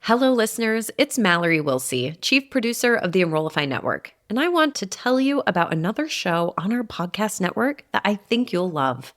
Hello, listeners. It's Mallory Wilsey, Chief Producer of the Enrollify Network, and I want to tell you about another show on our podcast network that I think you'll love.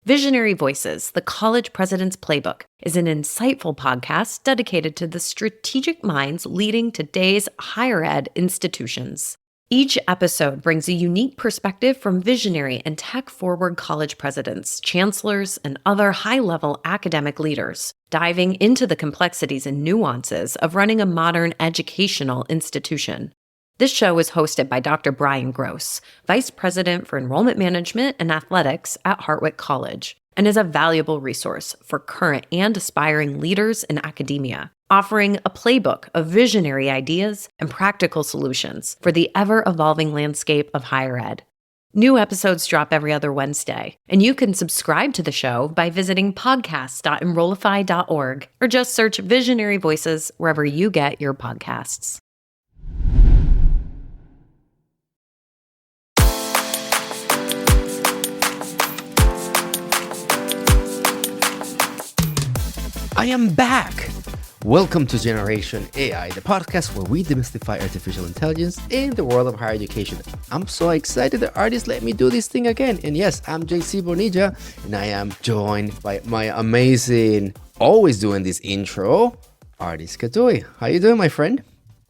Visionary Voices, the College President's Playbook, is an insightful podcast dedicated to the strategic minds leading today's higher ed institutions. Each episode brings a unique perspective from visionary and tech-forward college presidents, chancellors, and other high-level academic leaders, diving into the complexities and nuances of running a modern educational institution. This show is hosted by Dr. Brian Gross, Vice President for Enrollment Management and Athletics at Hartwick College, and is a valuable resource for current and aspiring leaders in academia, offering a playbook of visionary ideas and practical solutions for the ever-evolving landscape of higher ed. New episodes drop every other Wednesday, and you can subscribe to the show by visiting podcast.enrollify.org or just search Visionary Voices wherever you get your podcasts. I am back! Welcome to Generation AI, the podcast where we demystify artificial intelligence in the world of higher education. I'm so excited that artists let me do this thing again. And yes, I'm JC Bonilla, and I am joined by my amazing, always doing this intro, Artist Katui. How you doing, my friend?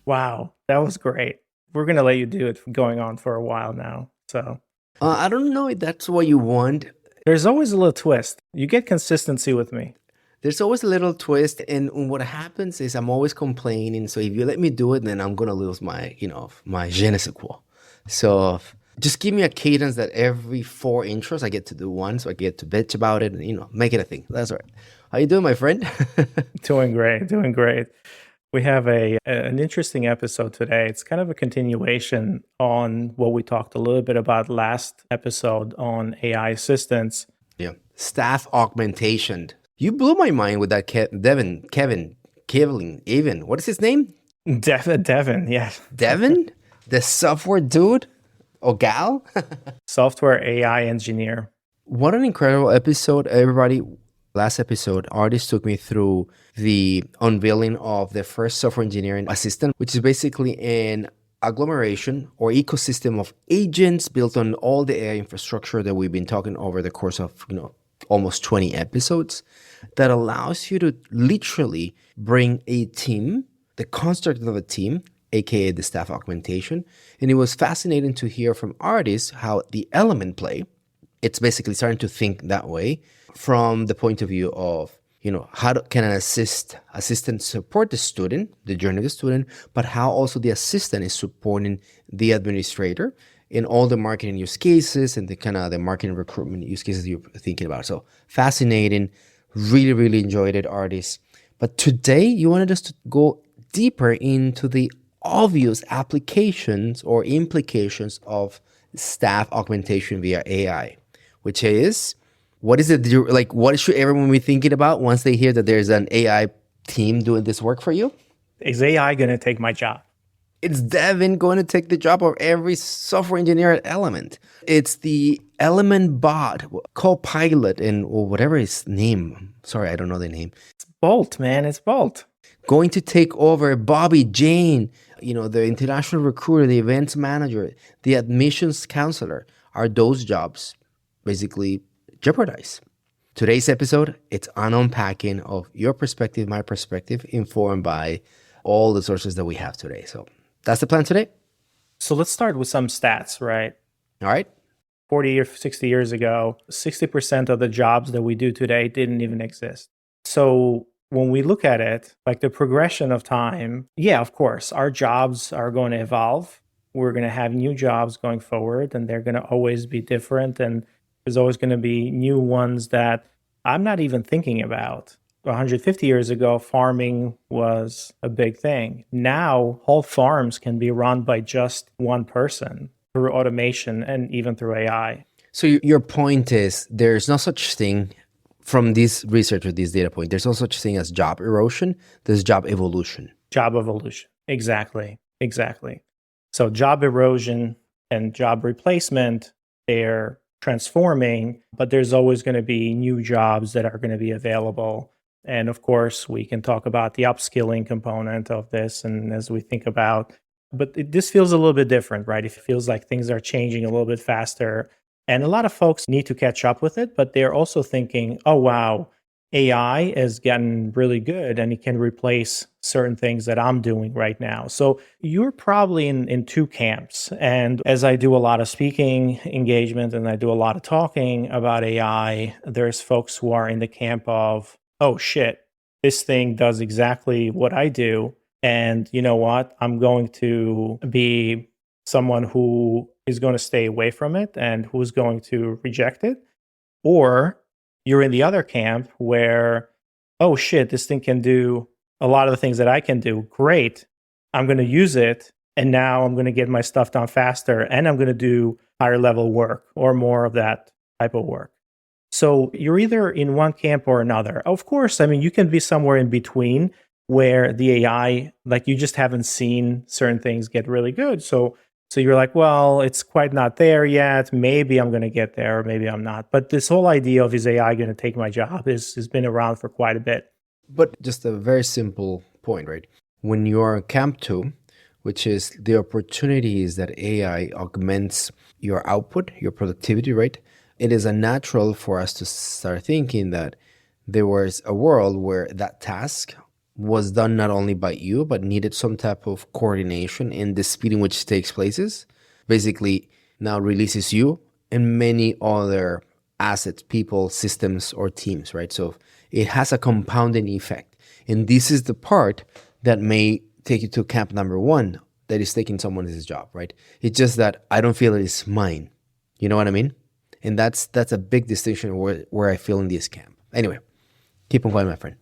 Wow, that was great. We're going to let you do it going on for a while now. So I don't know if that's what you want. There's always a little twist. You get consistency with me. There's always a little twist, and what happens is I'm always complaining. So if you let me do it, then I'm gonna lose my, my je ne sais quoi. So just give me a cadence that every 4 intros I get to do one, so I get to bitch about it and make it a thing. That's all right. How you doing, my friend? Doing great. We have an interesting episode today. It's kind of a continuation on what we talked a little bit about last episode on AI assistants. Yeah, staff augmentation. You blew my mind with that Kevin, even. What is his name? Devin, yes. Devin? The software dude? Or gal? Software AI engineer. What an incredible episode, everybody. Last episode, artists took me through the unveiling of the first software engineering assistant, which is basically an agglomeration or ecosystem of agents built on all the AI infrastructure that we've been talking over the course of, almost 20 episodes, that allows you to literally bring a team, the construct of a team, aka the staff augmentation. And it was fascinating to hear from artists how the element play, it's basically starting to think that way from the point of view of, can an assistant support the student, the journey of the student, but how also the assistant is supporting the administrator in all the marketing use cases and the marketing recruitment use cases you're thinking about. So fascinating. Really, really enjoyed it, artists. But today you wanted us to go deeper into the obvious applications or implications of staff augmentation via AI, which is, what is it? What should everyone be thinking about once they hear that there's an AI team doing this work for you? Is AI going to take my job? It's Devin going to take the job of every software engineer at Element. It's the Element bot, Copilot, or whatever his name. Sorry, I don't know the name. It's Bolt, man. It's Bolt. Going to take over Bobby, Jane, the international recruiter, the events manager, the admissions counselor. Are those jobs basically jeopardized? Today's episode, it's an unpacking of your perspective, my perspective, informed by all the sources that we have today. So that's the plan today. So let's start with some stats, right? All right. 40 or 60 years ago, 60% of the jobs that we do today didn't even exist. So when we look at it, like the progression of time, yeah, of course, our jobs are going to evolve. We're going to have new jobs going forward, and they're going to always be different. And there's always going to be new ones that I'm not even thinking about. 150 years ago, farming was a big thing. Now, whole farms can be run by just one person through automation and even through AI. So your point is there's no such thing from this research or this data point, there's no such thing as job erosion. There's job evolution. Job evolution. Exactly. So job erosion and job replacement, they're transforming, but there's always going to be new jobs that are going to be available. And of course, we can talk about the upskilling component of this. And as we think about, this feels a little bit different, right? It feels like things are changing a little bit faster. And a lot of folks need to catch up with it, but they're also thinking, oh, wow, AI has gotten really good and it can replace certain things that I'm doing right now. So you're probably in two camps. And as I do a lot of speaking engagement and I do a lot of talking about AI, there's folks who are in the camp of, oh shit, this thing does exactly what I do. And you know what? I'm going to be someone who is going to stay away from it and who's going to reject it. Or you're in the other camp where, oh shit, this thing can do a lot of the things that I can do. Great. I'm going to use it. And now I'm going to get my stuff done faster and I'm going to do higher level work or more of that type of work. So you're either in one camp or another. Of course, I mean, you can be somewhere in between where the AI, like you just haven't seen certain things get really good. So you're like, well, it's quite not there yet. Maybe I'm going to get there, or maybe I'm not. But this whole idea of is AI going to take my job has been around for quite a bit. But just a very simple point, right? When you are in camp two, which is the opportunities that AI augments your output, your productivity, right? It is unnatural for us to start thinking that there was a world where that task was done not only by you, but needed some type of coordination in the speed in which it takes places. Basically, now releases you and many other assets, people, systems, or teams, right? So it has a compounding effect. And this is the part that may take you to camp number one, that is taking someone else's job, right? It's just that I don't feel it is mine. You know what I mean? And that's a big distinction where I feel in this camp. Anyway, keep on going, my friend.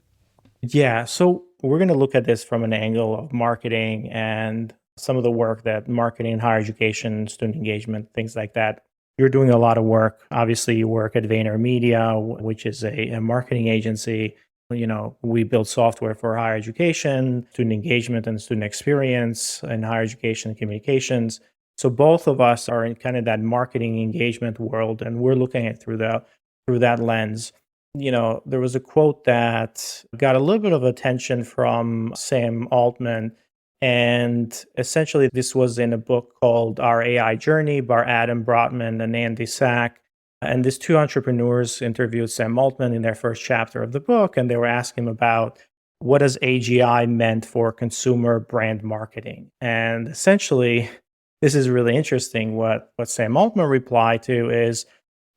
Yeah. So we're going to look at this from an angle of marketing and some of the work that marketing, higher education, student engagement, things like that. You're doing a lot of work. Obviously, you work at VaynerMedia, which is a marketing agency. You know, we build software for higher education, student engagement and student experience, and higher education and communications. So both of us are in kind of that marketing engagement world, and we're looking at it through that lens. You know, there was a quote that got a little bit of attention from Sam Altman. And essentially, this was in a book called Our AI Journey by Adam Brotman and Andy Sack. And these two entrepreneurs interviewed Sam Altman in their first chapter of the book. And they were asking him about what does AGI meant for consumer brand marketing. And essentially, this is really interesting. What Sam Altman replied to is,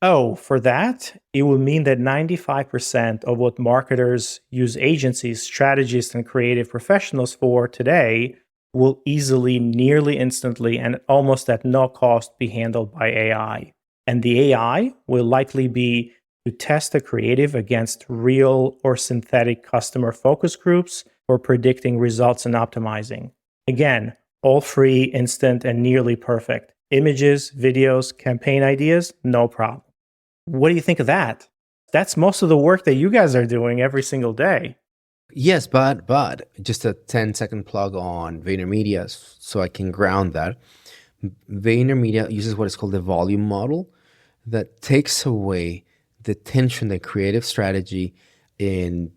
oh, for that, it would mean that 95% of what marketers use agencies, strategists, and creative professionals for today will easily, nearly instantly, and almost at no cost be handled by AI. And the AI will likely be to test the creative against real or synthetic customer focus groups for predicting results and optimizing. Again, all free, instant, and nearly perfect. Images, videos, campaign ideas, no problem. What do you think of that? That's most of the work that you guys are doing every single day. Yes, but just a 10-second plug on VaynerMedia so I can ground that. VaynerMedia uses what is called the volume model that takes away the tension, the creative strategy in,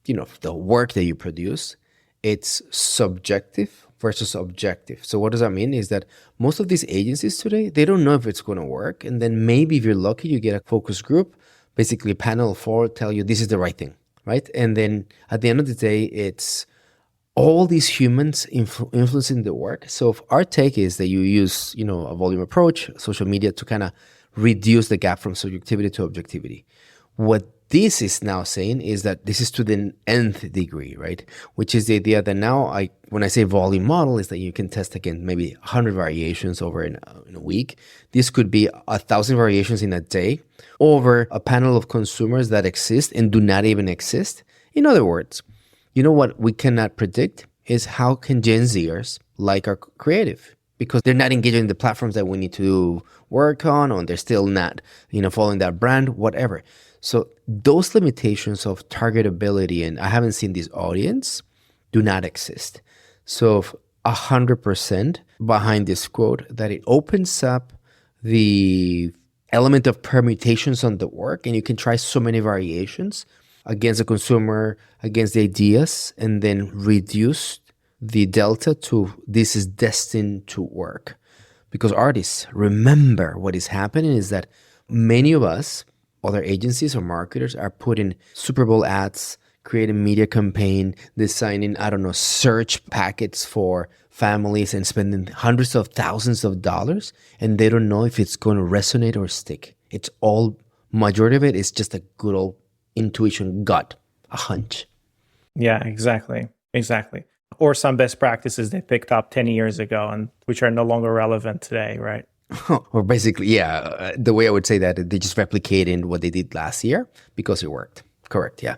the work that you produce. It's subjective versus objective. So what does that mean? Is that most of these agencies today, they don't know if it's going to work. And then maybe if you're lucky, you get a focus group, basically a panel of four, tell you this is the right thing, right? And then at the end of the day, it's all these humans influencing the work. So if our take is that you use, a volume approach, social media to kind of reduce the gap from subjectivity to objectivity. What this is now saying is that this is to the nth degree, right? Which is the idea that now when I say volume model is that you can test again maybe 100 variations over in a week. This could be 1,000 variations in a day over a panel of consumers that exist and do not even exist. In other words, what we cannot predict is how can Gen Zers like our creative, because they're not engaging in the platforms that we need to work on, or they're still not, following that brand, whatever. So those limitations of targetability, and I haven't seen this audience, do not exist. So 100% behind this quote that it opens up the element of permutations on the work, and you can try so many variations. against the consumer, against the ideas, and then reduced the delta to this is destined to work. Because artists, remember what is happening is that many of us, other agencies or marketers, are putting Super Bowl ads, creating media campaign, designing, I don't know, search packets for families and spending hundreds of thousands of dollars, and they don't know if it's going to resonate or stick. It's all, majority of it is just a good old intuition, gut, a hunch. Yeah, exactly. Or some best practices they picked up 10 years ago and which are no longer relevant today, right? Or basically, yeah, the way I would say that, they just replicated what they did last year because it worked. Correct, yeah.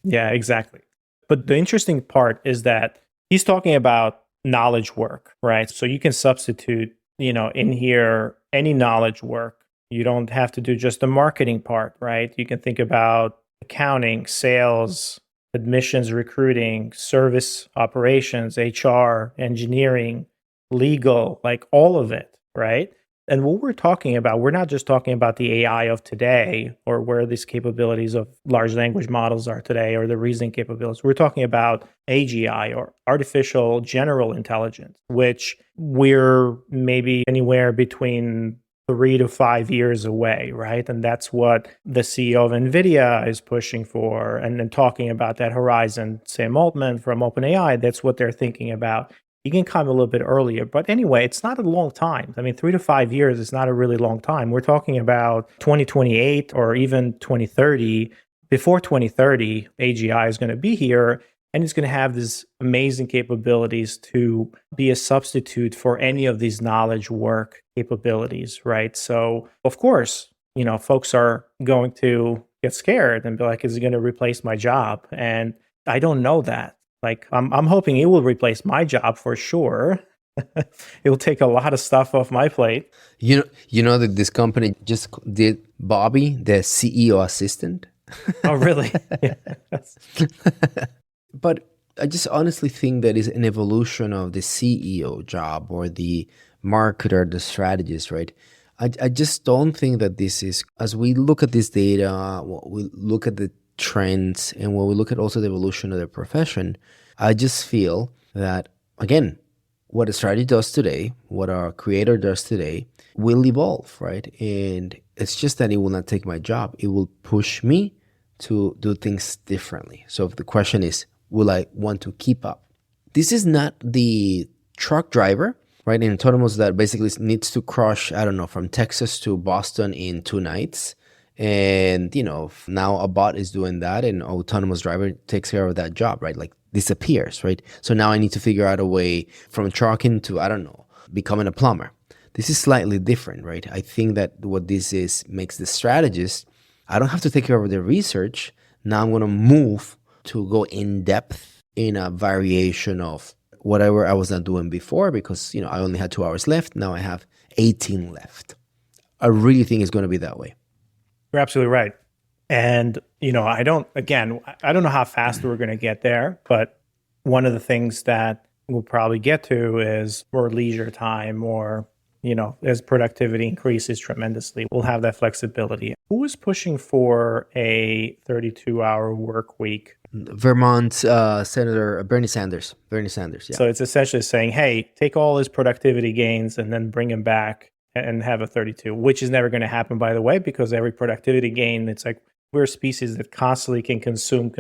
Yeah, exactly. But the interesting part is that he's talking about knowledge work, right? So you can substitute, in here, any knowledge work. You don't have to do just the marketing part, right? You can think about accounting, sales, admissions, recruiting, service operations, HR, engineering, legal, like all of it, right? And what we're talking about, we're not just talking about the AI of today or where these capabilities of large language models are today or the reasoning capabilities. We're talking about AGI or artificial general intelligence, which we're maybe anywhere between 3 to 5 years away, right? And that's what the CEO of NVIDIA is pushing for. And then talking about that horizon, Sam Altman from OpenAI, that's what they're thinking about. You can come a little bit earlier. But anyway, it's not a long time. I mean, 3 to 5 years is not a really long time. We're talking about 2028 or even 2030. Before 2030, AGI is going to be here. And it's going to have these amazing capabilities to be a substitute for any of these knowledge work capabilities, right? So, of course, folks are going to get scared and be like, is it going to replace my job? And I don't know that. Like, I'm hoping it will replace my job for sure. It will take a lot of stuff off my plate. You know that this company just did Bobby, the CEO assistant. Oh, really? But I just honestly think that is an evolution of the CEO job or the marketer, the strategist, right? I just don't think that this is, as we look at this data, we look at the trends, and when we look at also the evolution of the profession, I just feel that, again, what a strategy does today, what our creator does today, will evolve, right? And it's just that it will not take my job. It will push me to do things differently. So if the question is, will I want to keep up? This is not the truck driver, right, in autonomous that basically needs to crush, I don't know, from Texas to Boston in 2 nights. And, now a bot is doing that and autonomous driver takes care of that job, right? Like disappears, right? So now I need to figure out a way from trucking to, I don't know, becoming a plumber. This is slightly different, right? I think that what this is makes the strategist, I don't have to take care of the research. Now I'm going to move to go in depth in a variation of whatever I was not doing before because, I only had 2 hours left. Now I have 18 left. I really think it's going to be that way. You're absolutely right. And, I don't know how fast we're going to get there, but one of the things that we'll probably get to is more leisure time or, as productivity increases tremendously, we'll have that flexibility. Who is pushing for a 32-hour work week? Vermont Senator Bernie Sanders. Yeah. So it's essentially saying, hey, take all his productivity gains and then bring him back and have a 32, which is never going to happen, by the way, because every productivity gain, it's like we're a species that constantly can consume,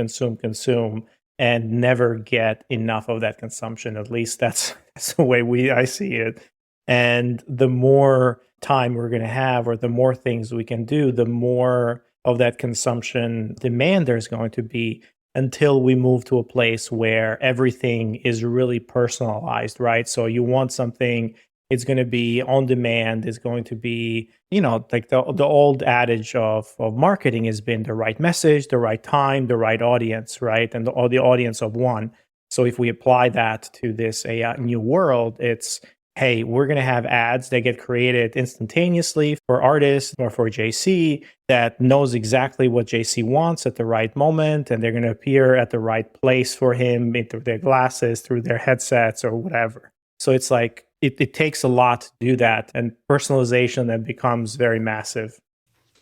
and never get enough of that consumption. At least that's the way I see it. And the more time we're going to have or the more things we can do, the more of that consumption demand there's going to be until we move to a place where everything is really personalized, right? So you want something, it's going to be on demand, it's going to be, like the old adage of marketing has been the right message, the right time, the right audience, right? And the audience of one. So if we apply that to this AI new world, it's, hey, we're going to have ads that get created instantaneously for artists or for JC that knows exactly what JC wants at the right moment. And they're going to appear at the right place for him through their glasses, through their headsets or whatever. So it's like, it takes a lot to do that. And personalization then becomes very massive.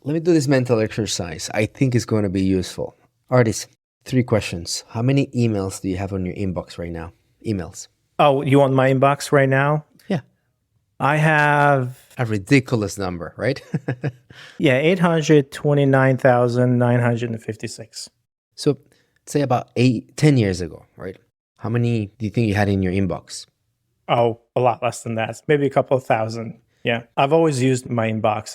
Let me do this mental exercise. I think it's going to be useful. Artist, 3 questions. How many emails do you have on your inbox right now? Emails. Oh, you want my inbox right now? Yeah. I have, A ridiculous number, right? 829,956. So say about 10 years ago, right? How many do you think you had in your inbox? Oh, a lot less than that. Maybe a couple of thousand. Yeah. I've always used my inbox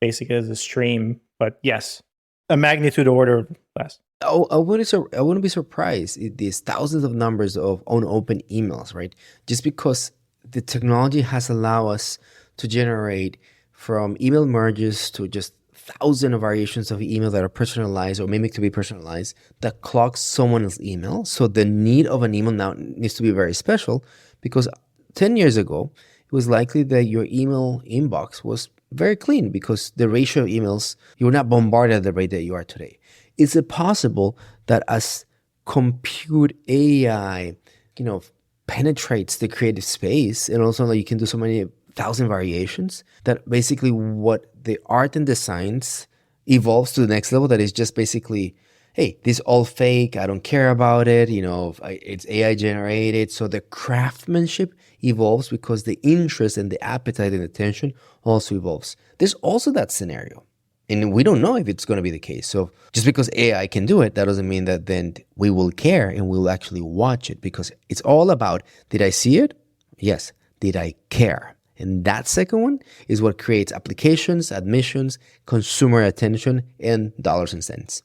basically as a stream, but yes, a magnitude order less. Oh, I wouldn't be surprised if there's thousands of numbers of unopened emails, right? Just because the technology has allowed us to generate from email merges to just thousands of variations of email that are personalized or mimic to be personalized that clogs someone else's email. So the need of an email now needs to be very special because 10 years ago, it was likely that your email inbox was very clean because the ratio of emails, you were not bombarded at the rate that you are today. Is it possible that as compute AI, penetrates the creative space and also that you can do so many thousand variations that basically what the art and the science evolves to the next level that is just basically, hey, this is all fake, I don't care about it, it's AI generated. So the craftsmanship evolves because the interest and the appetite and attention also evolves. There's also that scenario. And we don't know if it's going to be the case. So just because AI can do it, that doesn't mean that then we will care and we'll actually watch it because it's all about, did I see it? Yes. Did I care? And that second one is what creates applications, admissions, consumer attention, and dollars and cents.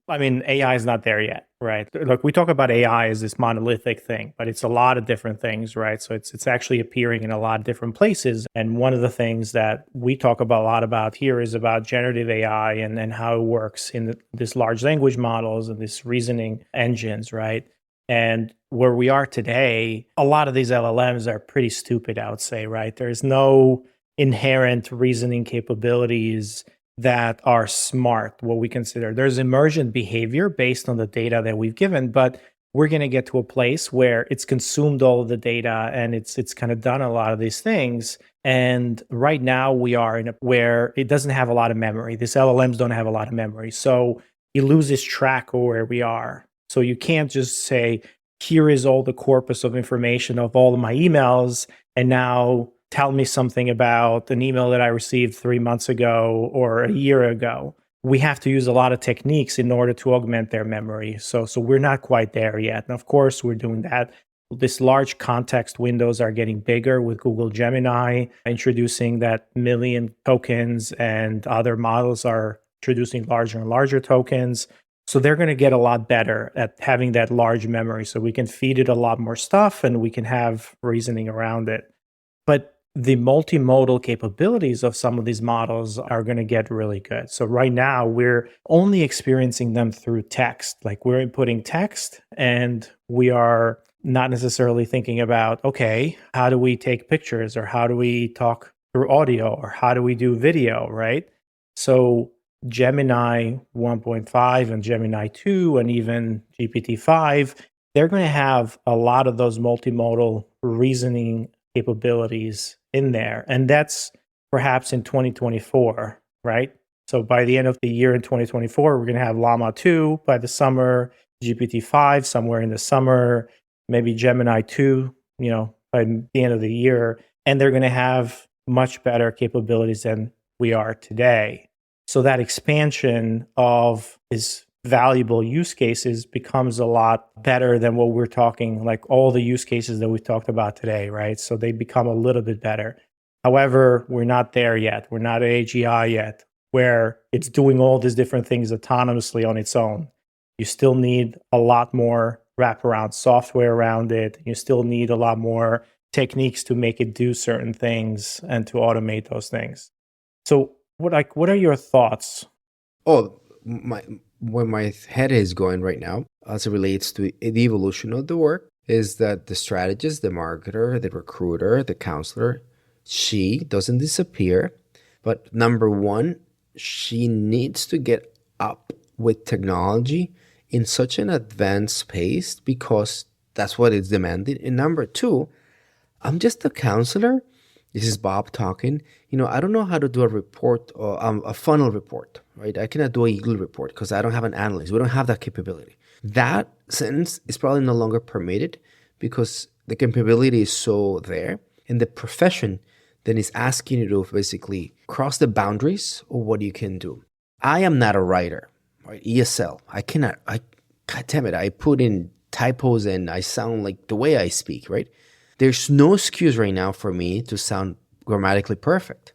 I mean, AI is not there yet, right? Look, we talk about AI as this monolithic thing, but it's a lot of different things, right? So it's actually appearing in a lot of different places. And one of the things that we talk about a lot about here is about generative AI and how it works in this large language models and this reasoning engines, right? And where we are today, a lot of these LLMs are pretty stupid, I would say, right? There's no inherent reasoning capabilities that are smart, what we consider. There's emergent behavior based on the data that we've given, but we're going to get to a place where it's consumed all of the data and it's kind of done a lot of these things. And right now we are in where it doesn't have a lot of memory. These LLMs don't have a lot of memory. So it loses track of where we are. So you can't just say, here is all the corpus of information of all of my emails, and now tell me something about an email that I received 3 months ago or a year ago. We have to use a lot of techniques in order to augment their memory. So we're not quite there yet. And of course, we're doing that. This large context windows are getting bigger with Google Gemini, introducing that million tokens, and other models are introducing larger and larger tokens. So they're going to get a lot better at having that large memory. So we can feed it a lot more stuff and we can have reasoning around it. But the multimodal capabilities of some of these models are going to get really good. So right now we're only experiencing them through text. Like we're inputting text and we are not necessarily thinking about, okay, how do we take pictures or how do we talk through audio or how do we do video, right? So Gemini 1.5 and Gemini 2 and even GPT-5, they're going to have a lot of those multimodal reasoning capabilities in there. And that's perhaps in 2024, right? So by the end of the year in 2024, we're going to have Llama 2 by the summer, GPT-5 somewhere in the summer, maybe Gemini 2, by the end of the year. And they're going to have much better capabilities than we are today. So that expansion of these valuable use cases becomes a lot better than what we're talking, like all the use cases that we've talked about today, right? So they become a little bit better. However, we're not there yet. We're not at AGI yet, where it's doing all these different things autonomously on its own. You still need a lot more wraparound software around it. You still need a lot more techniques to make it do certain things and to automate those things. So what are your thoughts? Oh, where my head is going right now, as it relates to the evolution of the work, is that the strategist, the marketer, the recruiter, the counselor, she doesn't disappear. But number one, she needs to get up with technology in such an advanced pace because that's what is demanded. And number two, I'm just a counselor, This is Bob talking. I don't know how to do a report or a funnel report, right? I cannot do a Google report because I don't have an analyst. We don't have that capability. That sentence is probably no longer permitted because the capability is so there. And the profession then is asking you to basically cross the boundaries of what you can do. I am not a writer, right? ESL. God damn it, I put in typos and I sound like the way I speak, right? There's no excuse right now for me to sound grammatically perfect.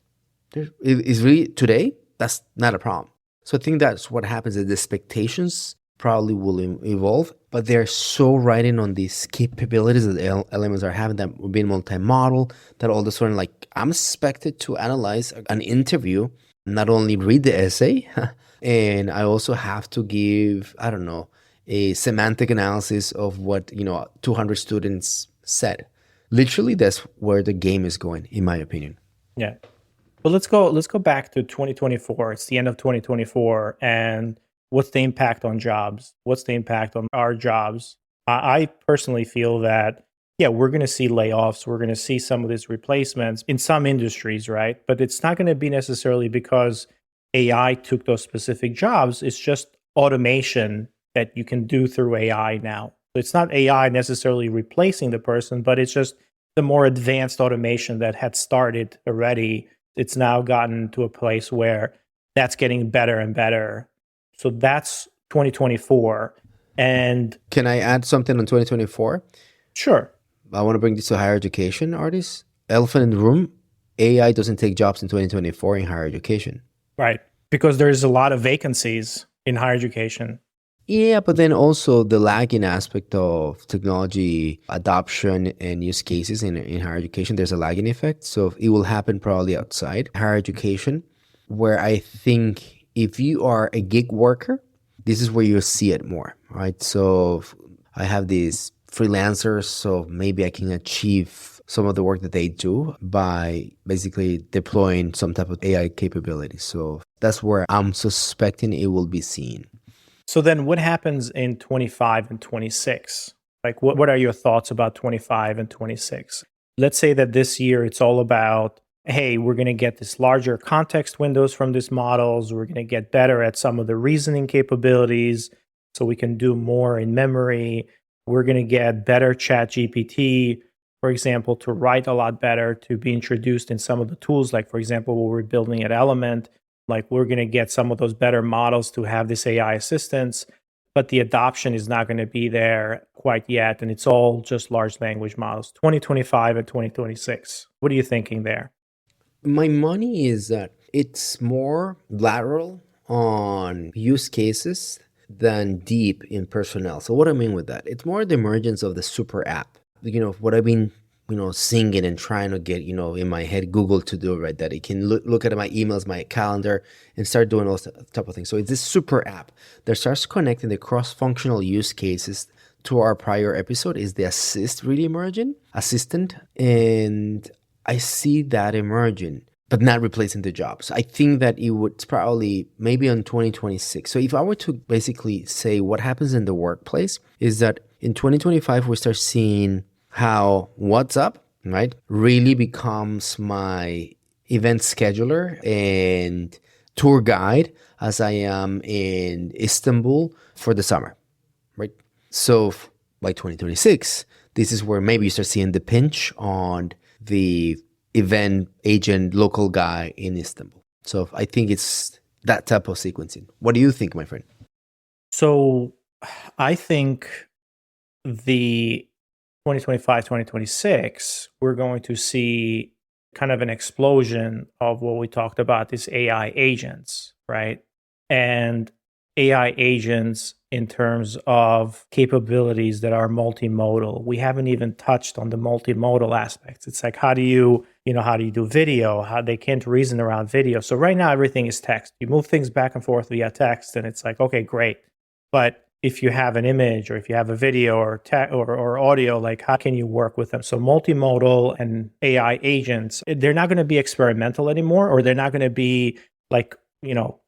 It's really, today, that's not a problem. So I think that's what happens is the expectations probably will evolve, but they're so riding on these capabilities that the elements are having, that we're being multi-model, that all of a sudden, like, I'm expected to analyze an interview, not only read the essay, and I also have to give, I don't know, a semantic analysis of what, 200 students said. Literally, that's where the game is going, in my opinion. Yeah. But let's go back to 2024. It's the end of 2024. And what's the impact on jobs? What's the impact on our jobs? I personally feel that, yeah, we're going to see layoffs. We're going to see some of these replacements in some industries, right? But it's not going to be necessarily because AI took those specific jobs. It's just automation that you can do through AI now. So it's not AI necessarily replacing the person, but it's just the more advanced automation that had started already. It's now gotten to a place where that's getting better and better. So that's 2024. And can I add something on 2024? Sure. I want to bring this to higher education artists. Elephant in the room, AI doesn't take jobs in 2024 in higher education. Right. Because there's a lot of vacancies in higher education. Yeah, but then also the lagging aspect of technology adoption and use cases in higher education, there's a lagging effect. So it will happen probably outside higher education, where I think if you are a gig worker, this is where you'll see it more, right? So I have these freelancers, so maybe I can achieve some of the work that they do by basically deploying some type of AI capability. So that's where I'm suspecting it will be seen. So then what happens in 25 and 26? Like, what are your thoughts about 25 and 26? Let's say that this year it's all about, hey, we're going to get this larger context windows from these models. We're going to get better at some of the reasoning capabilities so we can do more in memory. We're going to get better chat GPT, for example, to write a lot better, to be introduced in some of the tools, like, for example, what we're building at Element. Like, we're going to get some of those better models to have this AI assistance, but the adoption is not going to be there quite yet. And it's all just large language models, 2025 and 2026. What are you thinking there? My money is that it's more lateral on use cases than deep in personnel. So what I mean with that, it's more the emergence of the super app. What I've been singing and trying to get, in my head, Google to do, right? That it can look at my emails, my calendar, and start doing those type of things. So it's this super app that starts connecting the cross-functional use cases to our prior episode. Is the assistant, and I see that emerging, but not replacing the jobs. I think that it would probably maybe on 2026. So if I were to basically say what happens in the workplace is that in 2025, we start seeing how WhatsApp, right, really becomes my event scheduler and tour guide as I am in Istanbul for the summer, right? So by 2026, this is where maybe you start seeing the pinch on the event agent, local guy in Istanbul. So I think it's that type of sequencing. What do you think, my friend? So I think the 2025, 2026, we're going to see kind of an explosion of what we talked about, these AI agents, right? And AI agents in terms of capabilities that are multimodal. We haven't even touched on the multimodal aspects. It's like, how do you do video? How they can't reason around video. So right now, everything is text. You move things back and forth via text, and it's like, okay, great. But if you have an image or if you have a video or audio, like, how can you work with them? So multimodal and AI agents, they're not going to be experimental anymore, or they're not going to be like,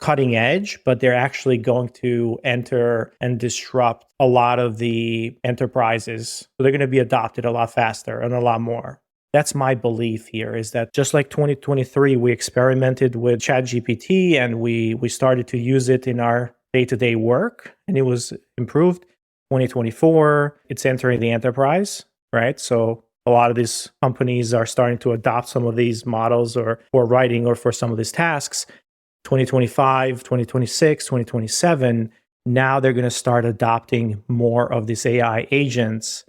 cutting edge, but they're actually going to enter and disrupt a lot of the enterprises. So they're going to be adopted a lot faster and a lot more. That's my belief here, is that just like 2023, we experimented with ChatGPT and we started to use it in our day-to-day work and it was improved. 2024, it's entering the enterprise, right? So a lot of these companies are starting to adopt some of these models or writing or for some of these tasks. 2025, 2026, 2027, now they're going to start adopting more of these AI agents,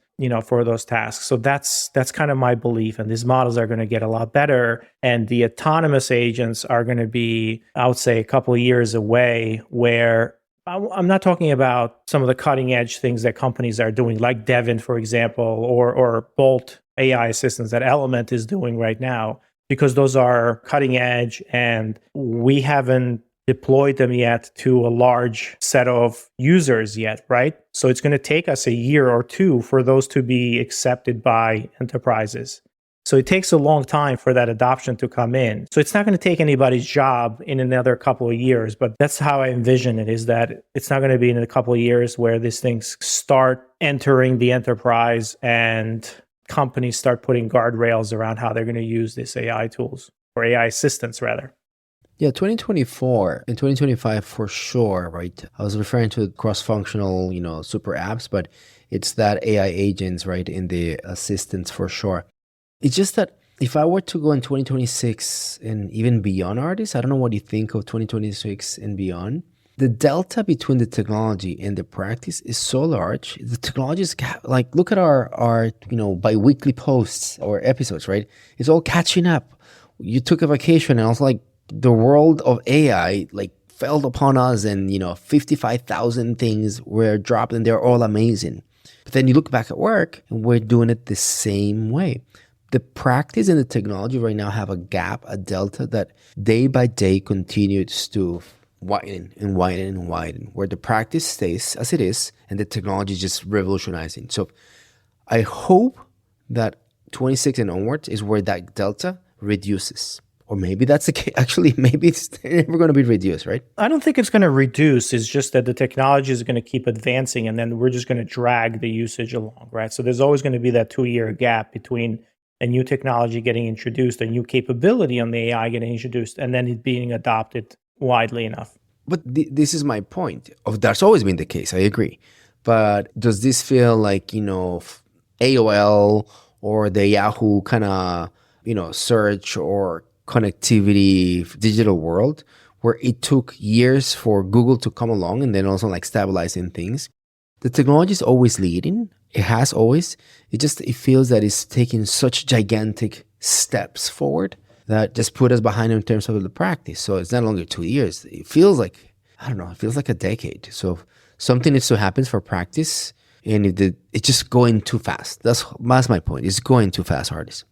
for those tasks. So that's kind of my belief. And these models are going to get a lot better. And the autonomous agents are going to be, I would say, a couple of years away, where I'm not talking about some of the cutting edge things that companies are doing, like Devin, for example, or Bolt AI assistants that Element is doing right now, because those are cutting edge and we haven't deployed them yet to a large set of users yet, right? So it's going to take us a year or two for those to be accepted by enterprises. So it takes a long time for that adoption to come in. So it's not going to take anybody's job in another couple of years, but that's how I envision it, is that it's not going to be in a couple of years where these things start entering the enterprise and companies start putting guardrails around how they're going to use these AI tools, or AI assistants rather. Yeah, 2024 and 2025 for sure, right? I was referring to cross-functional, super apps, but it's that AI agents, right, in the assistants for sure. It's just that if I were to go in 2026 and even beyond, artists, I don't know what you think of 2026 and beyond. The delta between the technology and the practice is so large. The technology is like, look at our bi-weekly posts or episodes, right? It's all catching up. You took a vacation and I was like, the world of AI fell upon us and 55,000 things were dropped and they're all amazing. But then you look back at work and we're doing it the same way. The practice and the technology right now have a gap, a delta that day by day continues to widen and widen and widen, where the practice stays as it is and the technology is just revolutionizing. So I hope that 26 and onwards is where that delta reduces. Or maybe that's the case. Actually, maybe it's never going to be reduced, right? I don't think it's going to reduce. It's just that the technology is going to keep advancing and then we're just going to drag the usage along, right? So there's always going to be that 2-year gap between a new technology getting introduced, a new capability on the AI getting introduced, and then it being adopted widely enough. But this is my point. That's always been the case. I agree. But does this feel like, AOL or the Yahoo kind of, search or connectivity digital world, where it took years for Google to come along and then also stabilizing things? The technology is always leading. It has always. It feels that it's taking such gigantic steps forward that just put us behind in terms of the practice. So it's not longer 2 years. It feels like, it feels like a decade. So something needs to happen for practice, and it's just going too fast. That's my point. It's going too fast, artists.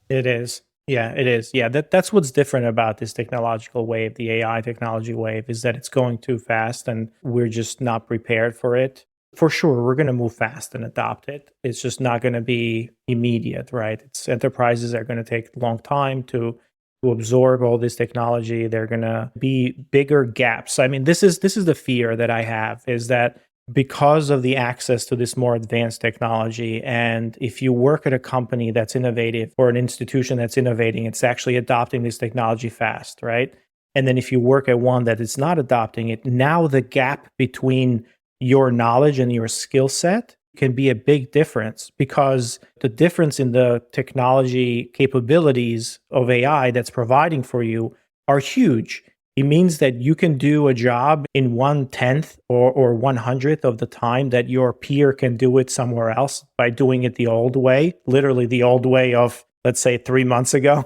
It is. Yeah, it is. Yeah, that's what's different about this technological wave, the AI technology wave, is that it's going too fast and we're just not prepared for it. For sure, we're going to move fast and adopt it. It's just not going to be immediate, right? Enterprises are going to take a long time to absorb all this technology. They're going to be bigger gaps. I mean, this is the fear that I have, is that because of the access to this more advanced technology, and if you work at a company that's innovative or an institution that's innovating, it's actually adopting this technology fast, right? And then if you work at one that is not adopting it, now the gap between your knowledge and your skill set can be a big difference, because the difference in the technology capabilities of AI that's providing for you are huge. It means that you can do a job in 1/10 or 100th of the time that your peer can do it somewhere else by doing it the old way, literally the old way of, let's say, 3 months ago.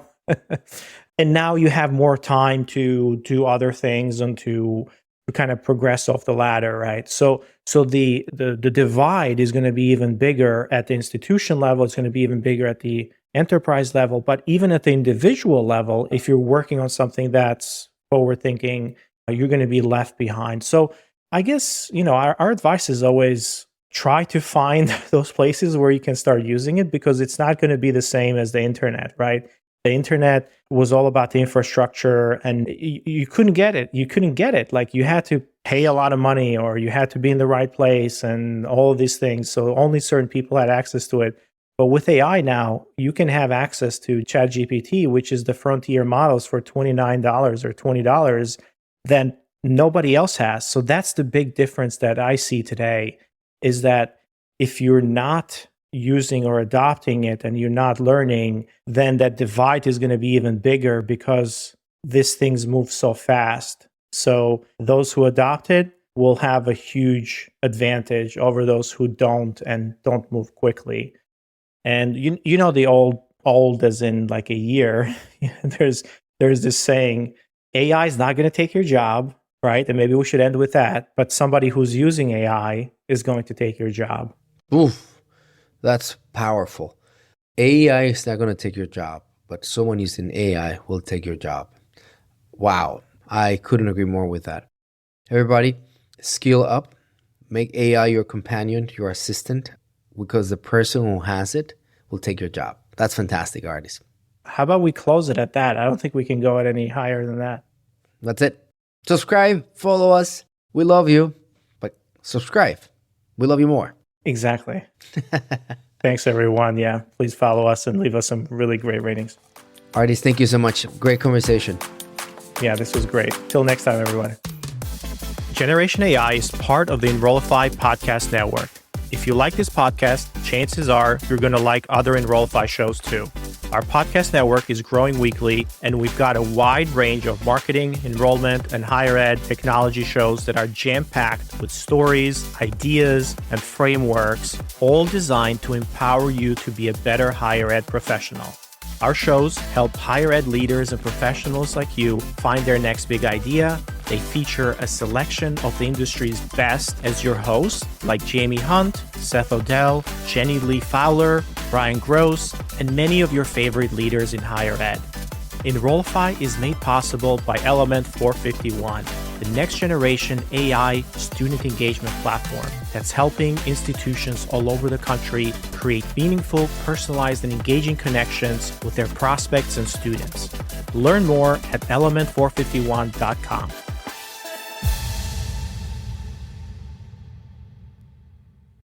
And now you have more time to do other things and to kind of progress off the ladder, right? So the divide is going to be even bigger at the institution level. It's going to be even bigger at the enterprise level. But even at the individual level, if you're working on something that's forward thinking, you're going to be left behind. So I guess, our advice is always try to find those places where you can start using it, because it's not going to be the same as the internet, right? The internet was all about the infrastructure and you couldn't get it. You couldn't get it. Like, you had to pay a lot of money or you had to be in the right place and all of these things. So only certain people had access to it. But with AI now, you can have access to ChatGPT, which is the frontier models for $29 or $20 that nobody else has. So that's the big difference that I see today, is that if you're not using or adopting it and you're not learning, then that divide is going to be even bigger because these things move so fast. So those who adopt it will have a huge advantage over those who don't and don't move quickly. And you know the old as in like a year. there's this saying, AI is not going to take your job, right? And maybe we should end with that. But somebody who's using AI is going to take your job. Oof, that's powerful. AI is not going to take your job, but someone using AI will take your job. Wow, I couldn't agree more with that. Everybody, skill up. Make AI your companion, your assistant, because the person who has it will take your job. That's fantastic, artist. How about we close it at that? I don't think we can go at any higher than that. That's it. Subscribe, follow us. We love you, but subscribe. We love you more. Exactly. Thanks, everyone. Yeah, please follow us and leave us some really great ratings. Artist, thank you so much. Great conversation. Yeah, this was great. Till next time, everyone. Generation AI is part of the Enrollify podcast network. If you like this podcast, chances are you're going to like other Enrollify shows too. Our podcast network is growing weekly, and we've got a wide range of marketing, enrollment, and higher ed technology shows that are jam-packed with stories, ideas, and frameworks, all designed to empower you to be a better higher ed professional. Our shows help higher ed leaders and professionals like you find their next big idea. They feature a selection of the industry's best as your hosts, like Jamie Hunt, Seth Odell, Jenny Lee Fowler, Brian Gross, and many of your favorite leaders in higher ed. Enrollify is made possible by Element 451, the next generation AI student engagement platform that's helping institutions all over the country create meaningful, personalized, and engaging connections with their prospects and students. Learn more at element451.com.